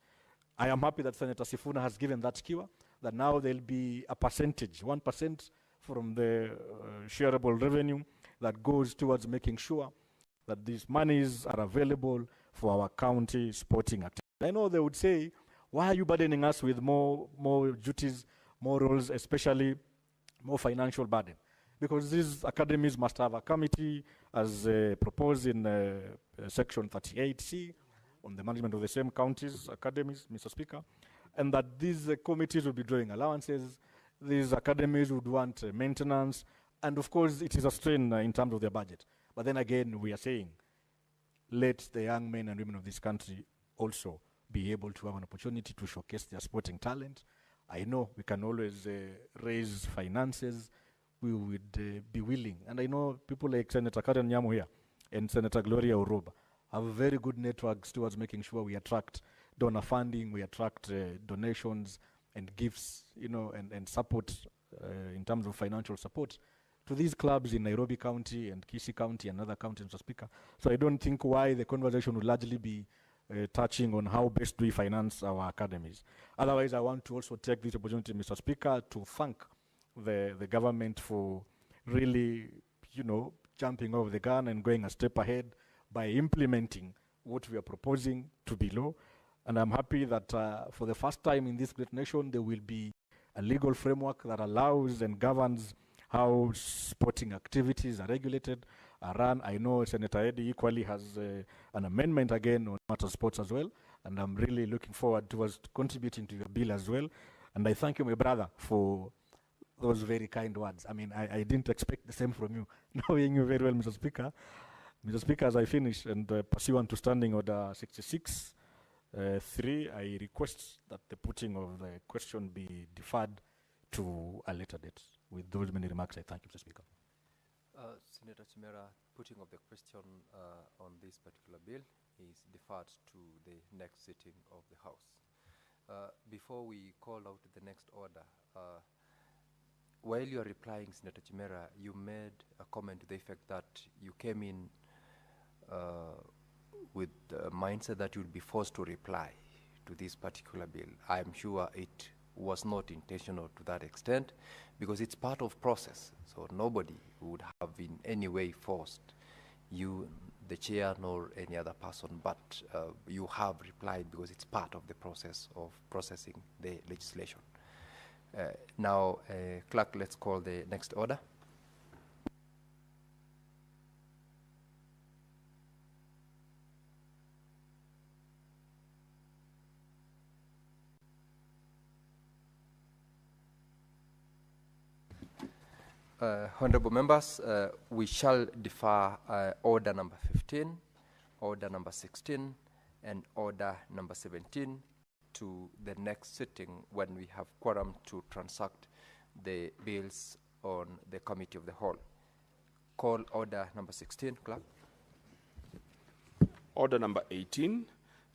I am happy that Senator Sifuna has given that cure, that now there'll be a percentage, 1% from the shareable revenue that goes towards making sure that these monies are available for our county sporting activities. I know they would say, why are you burdening us with more duties, more roles, especially more financial burden? Because these academies must have a committee as proposed in section 38C on the management of the same counties, academies, Mr. Speaker, and that these committees will be drawing allowances. These academies would want maintenance, and of course it is a strain in terms of their budget. But then again, we are saying, let the young men and women of this country also be able to have an opportunity to showcase their sporting talent. I know we can always raise finances. We would be willing. And I know people like Senator Karen Nyamu here and Senator Gloria Uroba have very good networks towards making sure we attract donor funding, we attract donations and gifts, you know, and support in terms of financial support to these clubs in Nairobi County and Kisii County and other counties, Mr. Speaker. So I don't think why the conversation would largely be touching on how best do we finance our academies. Otherwise, I want to also take this opportunity, Mr. Speaker, to thank the government for really, you know, jumping over the gun and going a step ahead by implementing what we are proposing to be law. And I'm happy that for the first time in this great nation, there will be a legal framework that allows and governs how sporting activities are regulated, are run. I know Senator Eddy equally has an amendment again on matter sports as well, and I'm really looking forward towards contributing to your bill as well. And I thank you, my brother, for those very kind words. I mean, I didn't expect the same from you, knowing you very well, Mr. Speaker. Mr. Speaker, as I finish, and pursuant to Standing Order 66, 3, I request that the putting of the question be deferred to a later date. With those many remarks, I thank you, Mr. Speaker. Senator Chimera, putting of the question on this particular bill is deferred to the next sitting of the House. Before we call out the next order, while you are replying, Senator Chimera, you made a comment to the effect that you came in with the mindset that you would be forced to reply to this particular bill. I'm sure it was not intentional to that extent, because it's part of process. So nobody would have in any way forced you, the chair nor any other person, but you have replied because it's part of the process of processing the legislation. Now, clerk, let's call the next order. Honorable members, we shall defer order number 15, order number 16, and order number 17 to the next sitting when we have quorum to transact the bills on the committee of the whole. Call order number 16, clerk. Order number 18,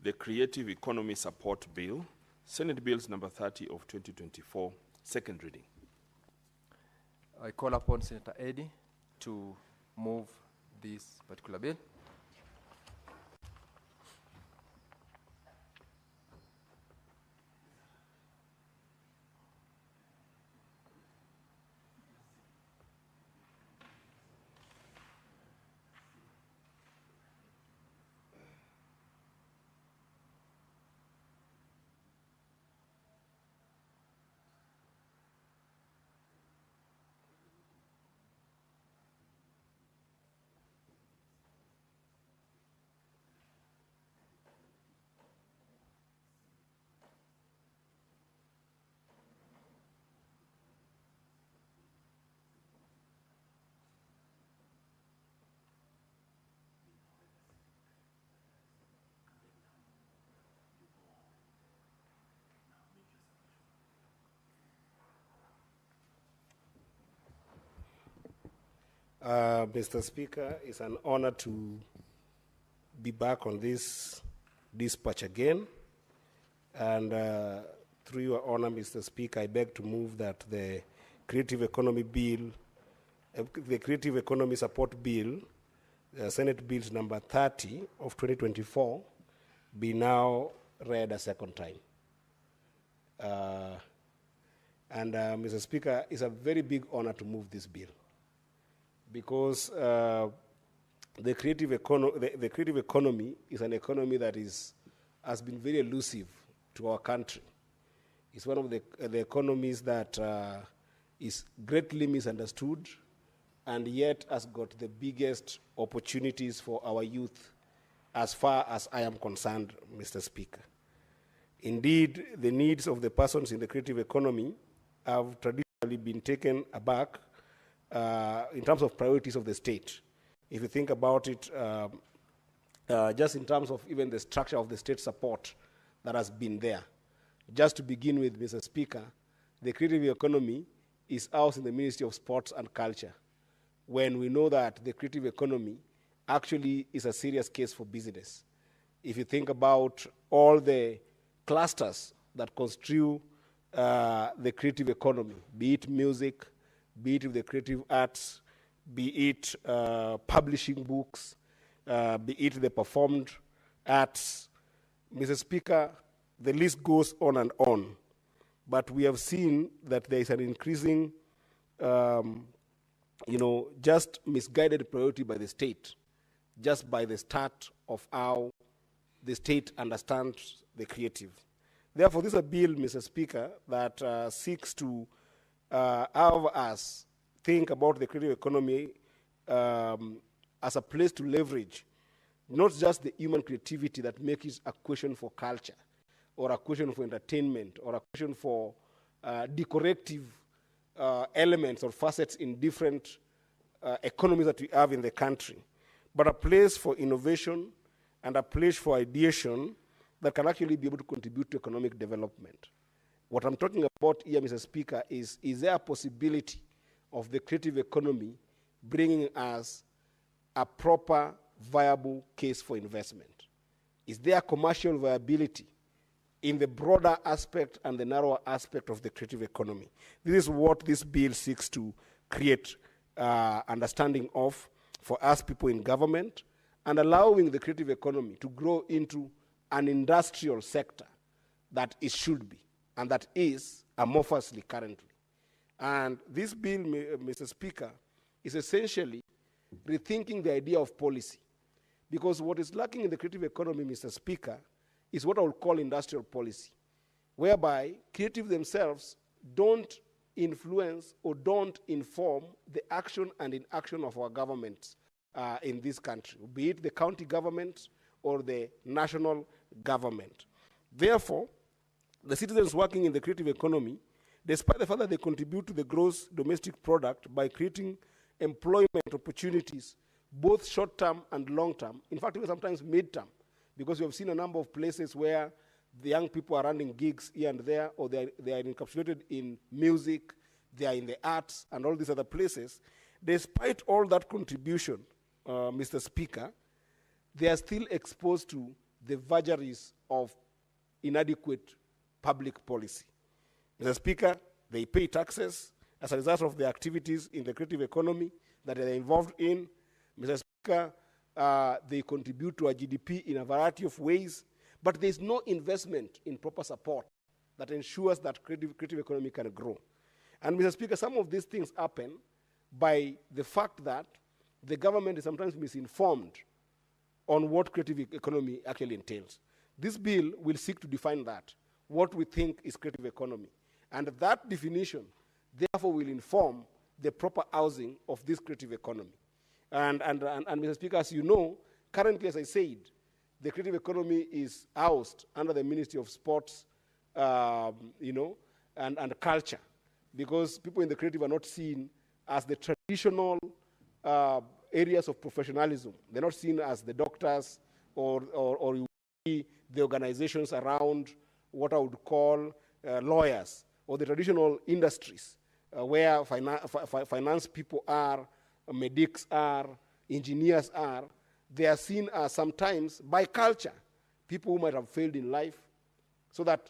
the Creative Economy Support Bill, Senate Bills number 30 of 2024, second reading. I call upon Senator Eddy to move this particular bill. Mr. Speaker, it's an honor to be back on this dispatch again. And through your honor, Mr. Speaker, I beg to move that the Creative Economy Bill, the Creative Economy Support Bill, Senate Bills number 30 of 2024, be now read a second time. Mr. Speaker, it's a very big honor to move this bill, because the creative economy is an economy that has been very elusive to our country. It's one of the economies that is greatly misunderstood, and yet has got the biggest opportunities for our youth, as far as I am concerned, Mr. Speaker. Indeed, the needs of the persons in the creative economy have traditionally been taken aback in terms of priorities of the state. If you think about it, just in terms of even the structure of the state support that has been there. Just to begin with, Mr. Speaker, the creative economy is housed in the Ministry of Sports and Culture, when we know that the creative economy actually is a serious case for business. If you think about all the clusters that constitute the creative economy, be it music, be it the creative arts, be it publishing books, be it the performed arts. Mr. Speaker, the list goes on and on. But we have seen that there is an increasing, just misguided priority by the state, just by the start of how the state understands the creative. Therefore, this is a bill, Mr. Speaker, that seeks to have us think about the creative economy as a place to leverage not just the human creativity that makes it a question for culture, or a question for entertainment, or a question for decorative elements or facets in different economies that we have in the country, but a place for innovation and a place for ideation that can actually be able to contribute to economic development. What I'm talking about here, Mr. Speaker, is there a possibility of the creative economy bringing us a proper, viable case for investment? Is there commercial viability in the broader aspect and the narrower aspect of the creative economy? This is what this bill seeks to create understanding of for us people in government, and allowing the creative economy to grow into an industrial sector that it should be, and that is amorphously currently. And this bill, Mr. Speaker, is essentially rethinking the idea of policy. Because what is lacking in the creative economy, Mr. Speaker, is what I would call industrial policy, whereby creative themselves don't influence or don't inform the action and inaction of our government in this country, be it the county government or the national government. Therefore, the citizens working in the creative economy, despite the fact that they contribute to the gross domestic product by creating employment opportunities, both short-term and long-term, in fact, even sometimes mid-term, because we have seen a number of places where the young people are running gigs here and there, or they are encapsulated in music, they are in the arts, and all these other places. Despite all that contribution, Mr. Speaker, they are still exposed to the vagaries of inadequate public policy. Mr. Speaker, they pay taxes as a result of their activities in the creative economy that they are involved in. Mr. Speaker, they contribute to our GDP in a variety of ways, but there's no investment in proper support that ensures that creative economy can grow. And Mr. Speaker, some of these things happen by the fact that the government is sometimes misinformed on what creative economy actually entails. This bill will seek to define that, what we think is creative economy. And that definition, therefore, will inform the proper housing of this creative economy. And Mr. Speaker, as you know, currently, as I said, the creative economy is housed under the Ministry of Sports, and culture, because people in the creative are not seen as the traditional areas of professionalism. They're not seen as the doctors or the organizations around what I would call lawyers, or the traditional industries where finance people are, medics are, engineers are. They are seen as sometimes by culture, people who might have failed in life, so that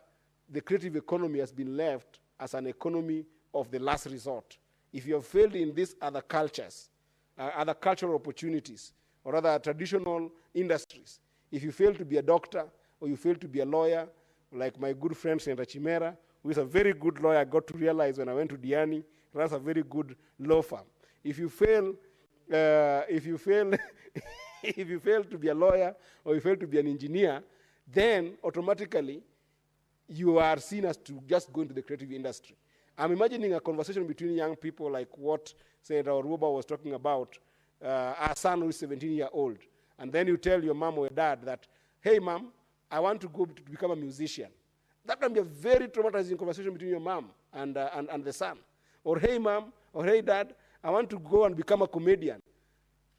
the creative economy has been left as an economy of the last resort. If you have failed in these other cultures, other cultural opportunities, or other traditional industries, if you fail to be a doctor or you fail to be a lawyer, like my good friend Senator Chimera, who is a very good lawyer, I got to realize when I went to Diani, runs a very good law firm. If you fail, if you fail to be a lawyer or you fail to be an engineer, then automatically you are seen as to just go into the creative industry. I'm imagining a conversation between young people like what Senator Oruba was talking about, our son who is 17-year-old, and then you tell your mom or your dad that, hey, mom, I want to go to become a musician. That can be a very traumatizing conversation between your mom and the son. Or, hey, mom, or hey, dad, I want to go and become a comedian,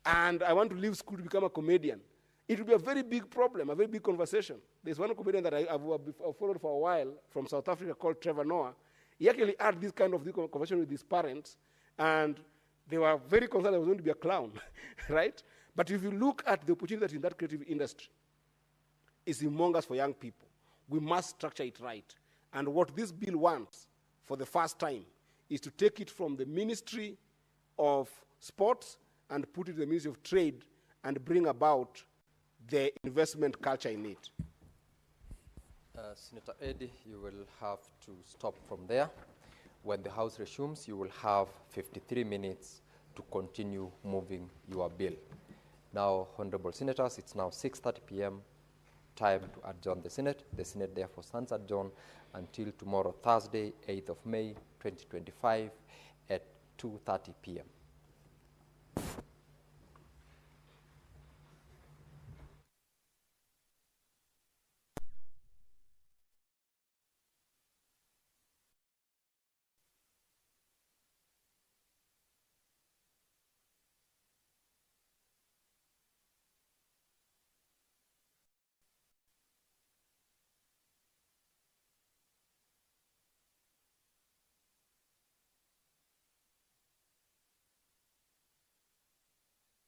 and I want to leave school to become a comedian. It will be a very big problem, a very big conversation. There's one comedian that I've followed for a while from South Africa called Trevor Noah. He actually had this kind of conversation with his parents, and they were very concerned I was going to be a clown, right? But if you look at the opportunity that's in that creative industry, it's humongous for young people. We must structure it right. And what this bill wants, for the first time, is to take it from the Ministry of Sports and put it in the Ministry of Trade and bring about the investment culture in it. Senator Eddy, you will have to stop from there. When the House resumes, you will have 53 minutes to continue moving your bill. Now, Honorable Senators, it's now 6:30 p.m. Time to adjourn the Senate. The Senate therefore stands adjourned until tomorrow, Thursday, 8th of May, 2025 at 2:30 p.m.